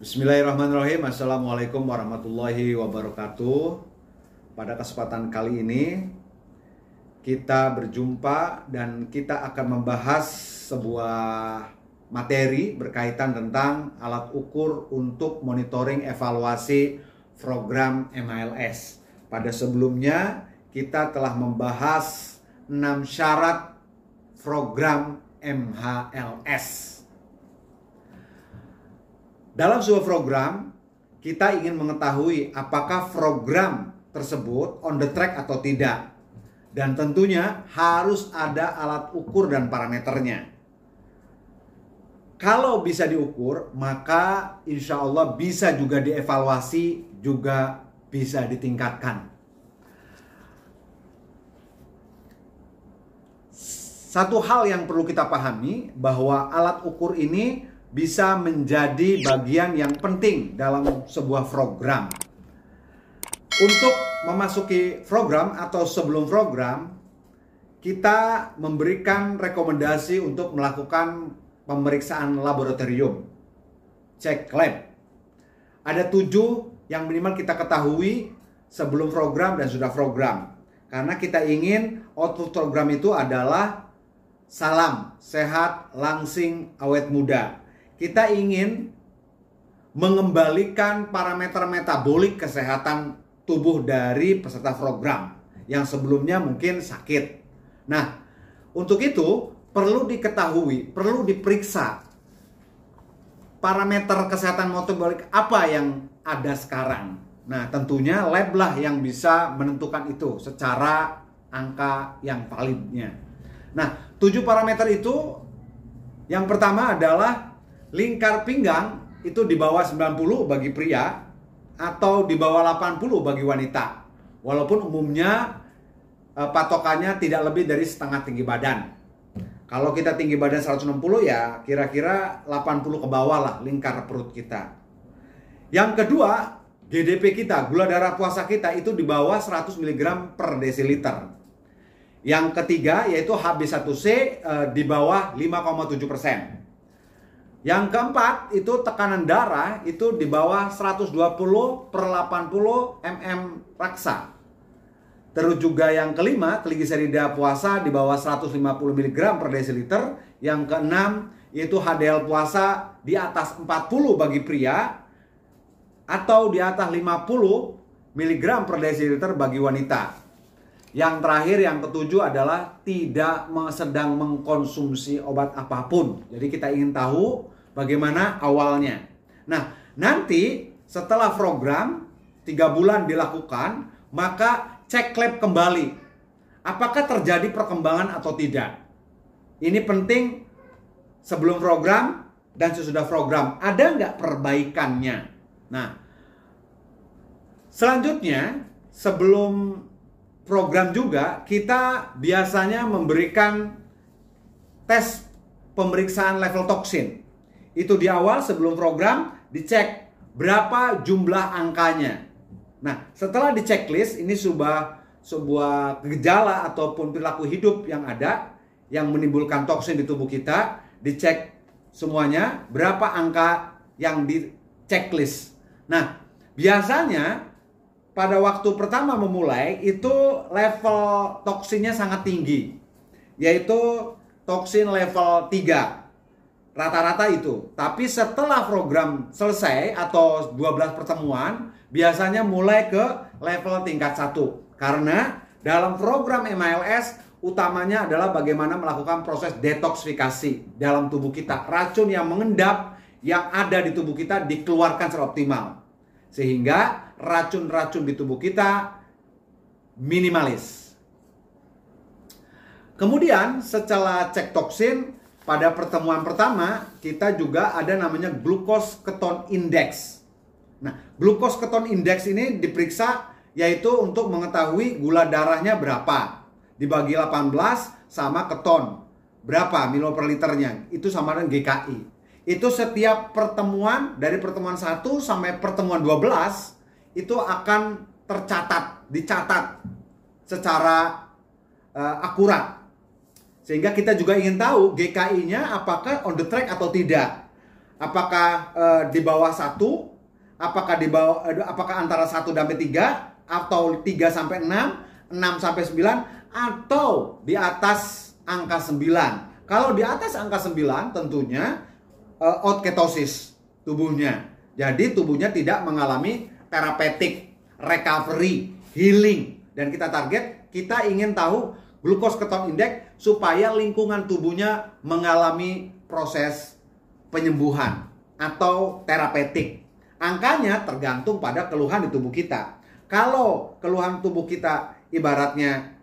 Bismillahirrahmanirrahim. Assalamualaikum warahmatullahi wabarakatuh. Pada kesempatan kali ini kita berjumpa dan kita akan membahas sebuah materi berkaitan tentang alat ukur untuk monitoring evaluasi program MHLS. Pada sebelumnya kita telah membahas 6 syarat program MHLS. Dalam sebuah program, kita ingin mengetahui apakah program tersebut on the track atau tidak. Dan tentunya harus ada alat ukur dan parameternya. Kalau bisa diukur, maka insya Allah bisa juga dievaluasi, juga bisa ditingkatkan. Satu hal yang perlu kita pahami, bahwa alat ukur ini bisa menjadi bagian yang penting dalam sebuah program. Untuk memasuki program atau sebelum program, kita memberikan rekomendasi untuk melakukan pemeriksaan laboratorium, cek lab. Ada 7 yang minimal kita ketahui sebelum program dan sudah program. Karena kita ingin output program itu adalah salam, sehat, langsing, awet muda. Kita ingin mengembalikan parameter metabolik kesehatan tubuh dari peserta program yang sebelumnya mungkin sakit. Nah, untuk itu perlu diketahui, perlu diperiksa parameter kesehatan metabolik apa yang ada sekarang. Nah, tentunya lab lah yang bisa menentukan itu secara angka yang validnya. Nah, 7 parameter itu, yang pertama adalah lingkar pinggang itu di bawah 90 bagi pria atau di bawah 80 bagi wanita. Walaupun umumnya patokannya tidak lebih dari setengah tinggi badan. Kalau kita tinggi badan 160 ya kira-kira 80 ke bawah lah lingkar perut kita. Yang kedua, GDP kita, gula darah puasa kita itu di bawah 100 mg per desiliter. Yang ketiga yaitu HB1C di bawah 5,7%. Yang keempat itu tekanan darah itu di bawah 120 per 80 mm raksa. Terus juga yang kelima, trigliserida puasa di bawah 150 mg per desiliter. Yang keenam yaitu HDL puasa di atas 40 bagi pria atau di atas 50 mg per desiliter bagi wanita. Yang terakhir, yang ketujuh adalah tidak sedang mengkonsumsi obat apapun. Jadi kita ingin tahu bagaimana awalnya. Nah, nanti setelah program 3 bulan dilakukan, maka cek lab kembali. Apakah terjadi perkembangan atau tidak? Ini penting sebelum program dan sesudah program. Ada nggak perbaikannya? Nah, selanjutnya sebelum program juga kita biasanya memberikan tes pemeriksaan level toksin. Itu di awal sebelum program dicek berapa jumlah angkanya. Nah, setelah di checklist, ini sebuah gejala ataupun perilaku hidup yang ada yang menimbulkan toksin di tubuh kita, dicek semuanya berapa angka yang di checklist. Nah, biasanya pada waktu pertama memulai itu level toksinnya sangat tinggi, yaitu toksin level 3. Rata-rata itu. Tapi setelah program selesai atau 12 pertemuan, biasanya mulai ke level tingkat 1. Karena dalam program MHLS utamanya adalah bagaimana melakukan proses detoksifikasi dalam tubuh kita. Racun yang mengendap yang ada di tubuh kita dikeluarkan secara optimal. Sehingga racun-racun di tubuh kita minimalis. Kemudian setelah cek toksin, pada pertemuan pertama, kita juga ada namanya glucose ketone index. Nah, glucose ketone index ini diperiksa yaitu untuk mengetahui gula darahnya berapa. Dibagi 18 sama keton. Berapa milo per liternya. Itu sama dengan GKI. Itu setiap pertemuan, dari pertemuan 1 sampai pertemuan 12, itu akan tercatat, dicatat secara akurat. Sehingga kita juga ingin tahu GKI-nya apakah on the track atau tidak. Apakah di bawah 1, apakah apakah antara 1 sampai 3, atau 3 sampai 6, 6 sampai 9, atau di atas angka 9. Kalau di atas angka 9 tentunya out ketosis tubuhnya. Jadi tubuhnya tidak mengalami terapeutik, recovery, healing. Dan kita target, kita ingin tahu glucose ketone index supaya lingkungan tubuhnya mengalami proses penyembuhan atau terapeutik. Angkanya tergantung pada keluhan di tubuh kita. Kalau keluhan tubuh kita ibaratnya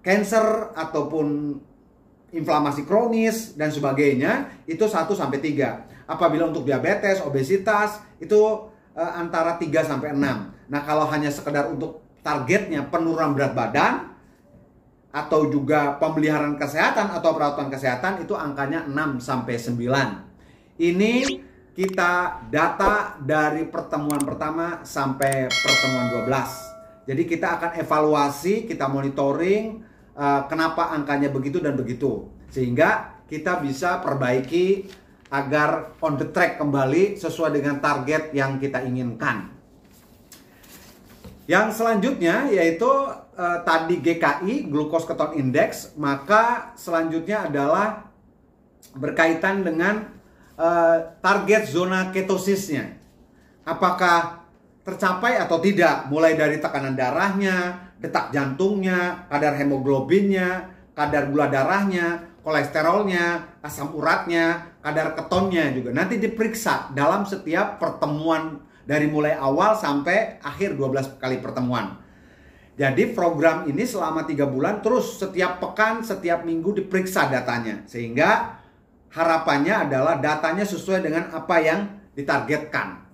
cancer ataupun inflamasi kronis dan sebagainya, itu 1 sampai 3. Apabila untuk diabetes, obesitas, itu antara 3 sampai 6. Nah, kalau hanya sekedar untuk targetnya penurunan berat badan atau juga pemeliharaan kesehatan atau perawatan kesehatan, itu angkanya 6 sampai 9. Ini kita data dari pertemuan pertama sampai pertemuan 12. Jadi kita akan evaluasi, kita monitoring kenapa angkanya begitu dan begitu. Sehingga kita bisa perbaiki agar on the track kembali sesuai dengan target yang kita inginkan. Yang selanjutnya yaitu tadi GKI, glucose ketone index, maka selanjutnya adalah berkaitan dengan target zona ketosisnya. Apakah tercapai atau tidak, mulai dari tekanan darahnya, detak jantungnya, kadar hemoglobinnya, kadar gula darahnya, kolesterolnya, asam uratnya, kadar ketonnya juga. Nanti diperiksa dalam setiap pertemuan dari mulai awal sampai akhir 12 kali pertemuan. Jadi program ini selama 3 bulan terus setiap pekan, setiap minggu diperiksa datanya. Sehingga harapannya adalah datanya sesuai dengan apa yang ditargetkan.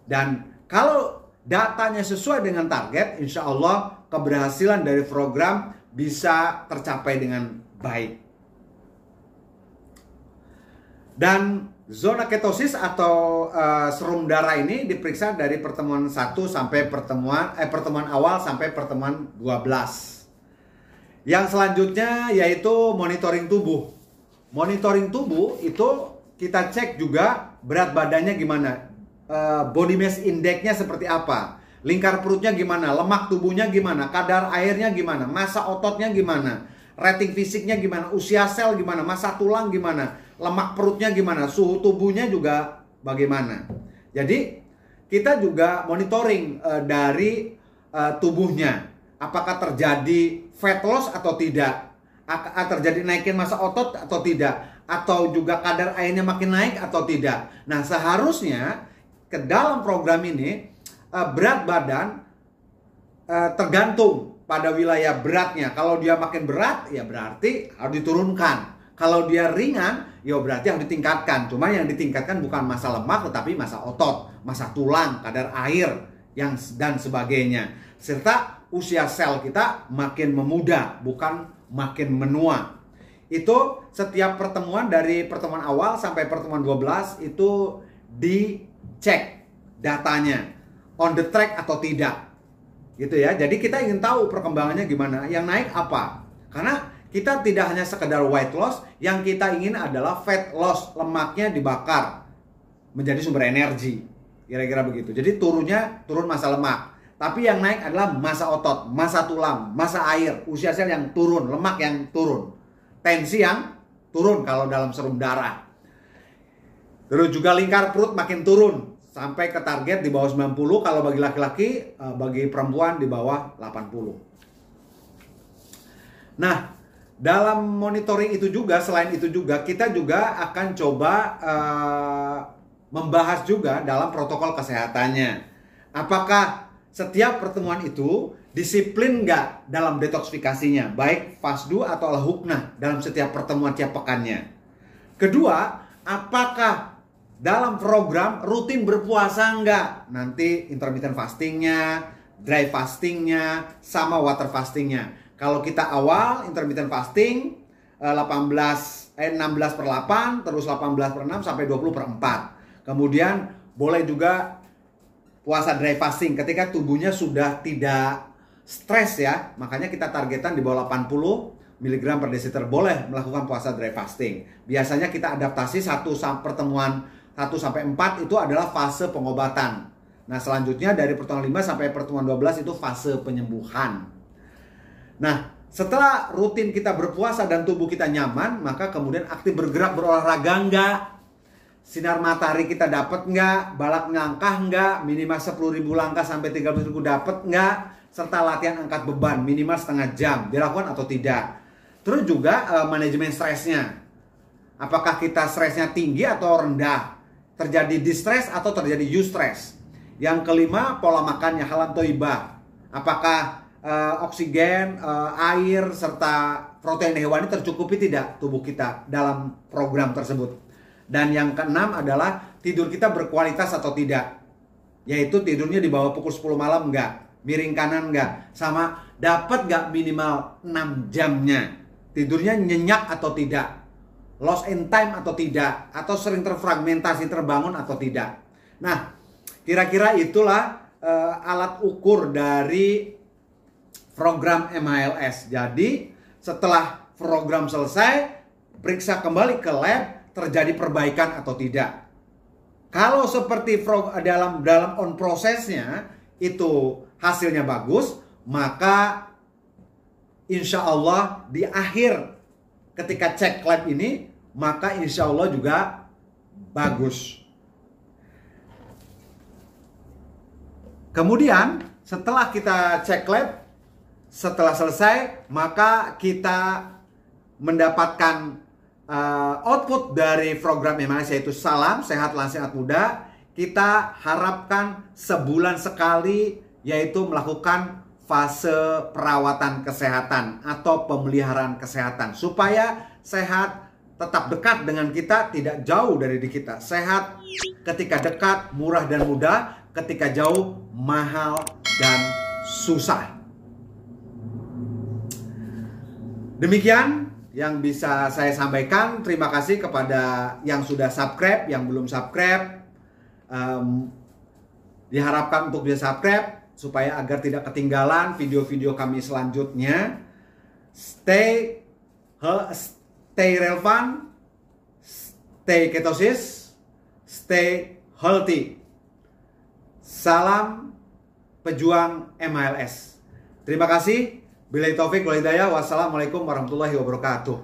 Dan kalau datanya sesuai dengan target, insya Allah keberhasilan dari program bisa tercapai dengan baik. Dan zona ketosis atau serum darah ini diperiksa dari pertemuan 1 sampai pertemuan awal sampai pertemuan 12. Yang selanjutnya yaitu monitoring tubuh. Monitoring tubuh itu kita cek juga berat badannya gimana, body mass index-nya seperti apa, lingkar perutnya gimana, lemak tubuhnya gimana, kadar airnya gimana, massa ototnya gimana, rating fisiknya gimana, usia sel gimana, massa tulang gimana, lemak perutnya gimana, suhu tubuhnya juga bagaimana. Jadi kita juga monitoring dari tubuhnya, apakah terjadi fat loss atau tidak, terjadi naikin massa otot atau tidak, atau juga kadar airnya makin naik atau tidak. Nah, seharusnya ke dalam program ini berat badan tergantung pada wilayah beratnya. Kalau dia makin berat, ya berarti harus diturunkan. Kalau dia ringan, ya berarti harus ditingkatkan. Cuma yang ditingkatkan bukan massa lemak, tetapi massa otot, massa tulang, kadar air, dan sebagainya. Serta usia sel kita makin memuda, bukan makin menua. Itu setiap pertemuan dari pertemuan awal sampai pertemuan 12 itu dicek datanya, on the track atau tidak. Gitu ya. Jadi kita ingin tahu perkembangannya gimana, yang naik apa. Karena kita tidak hanya sekedar weight loss, yang kita ingin adalah fat loss, lemaknya dibakar menjadi sumber energi. Kira-kira begitu. Jadi turun massa lemak. Tapi yang naik adalah massa otot, massa tulang, massa air, usia sel yang turun, lemak yang turun, tensi yang turun kalau dalam serum darah. Terus juga lingkar perut makin turun sampai ke target di bawah 90 kalau bagi laki-laki, bagi perempuan di bawah 80. Nah, dalam monitoring itu juga, selain itu juga, kita juga akan coba membahas juga dalam protokol kesehatannya. Apakah setiap pertemuan itu disiplin nggak dalam detoksifikasinya, baik fasdu atau al-huknah dalam setiap pertemuan tiap pekannya. Kedua, apakah dalam program rutin berpuasa nggak? Nanti intermittent fastingnya, dry fastingnya, sama water fastingnya. Kalau kita awal intermittent fasting 16/8, terus 18/6 sampai 20/4. Kemudian boleh juga puasa dry fasting ketika tubuhnya sudah tidak stres ya. Makanya kita targetan di bawah 80 mg per desiliter boleh melakukan puasa dry fasting. Biasanya kita adaptasi pertemuan 1 sampai 4 itu adalah fase pengobatan. Nah, selanjutnya dari pertemuan 5 sampai pertemuan 12 itu fase penyembuhan. Nah, setelah rutin kita berpuasa dan tubuh kita nyaman, maka kemudian aktif bergerak, berolahraga enggak? Sinar matahari kita dapat enggak? Balap ngangkah enggak? Minimal 10.000 langkah sampai 30.000 dapat enggak? Serta latihan angkat beban minimal setengah jam. Dilakukan atau tidak? Terus juga manajemen stresnya. Apakah kita stresnya tinggi atau rendah? Terjadi distress atau terjadi eustress? Yang kelima, pola makannya halal thayyibah. Apakah oksigen, air, serta protein hewani tercukupi tidak tubuh kita dalam program tersebut? Dan yang keenam adalah tidur kita berkualitas atau tidak. Yaitu tidurnya di bawah pukul 10 malam enggak? Miring kanan enggak? Sama dapat enggak minimal 6 jamnya? Tidurnya nyenyak atau tidak? Lost in time atau tidak? Atau sering terfragmentasi, terbangun atau tidak? Nah, kira-kira itulah alat ukur dari program MHLS. Jadi, setelah program selesai, periksa kembali ke lab, terjadi perbaikan atau tidak. Kalau seperti dalam on prosesnya itu hasilnya bagus, maka insya Allah di akhir ketika cek lab ini, maka insya Allah juga bagus. Kemudian setelah kita cek lab, setelah selesai, maka kita mendapatkan output dari program MHLS, yaitu Salam Sehat Langsing Sehat Muda. Kita harapkan sebulan sekali, yaitu melakukan fase perawatan kesehatan atau pemeliharaan kesehatan supaya sehat, tetap dekat dengan kita, tidak jauh dari diri kita. Sehat ketika dekat, murah dan mudah; ketika jauh, mahal dan susah. Demikian yang bisa saya sampaikan. Terima kasih kepada yang sudah subscribe, yang belum subscribe. Diharapkan untuk bisa subscribe supaya agar tidak ketinggalan video-video kami selanjutnya. Stay relevant, stay ketosis, stay healthy. Salam pejuang MHLS. Terima kasih. Billahi taufik wal hidayah. Wassalamualaikum warahmatullahi wabarakatuh.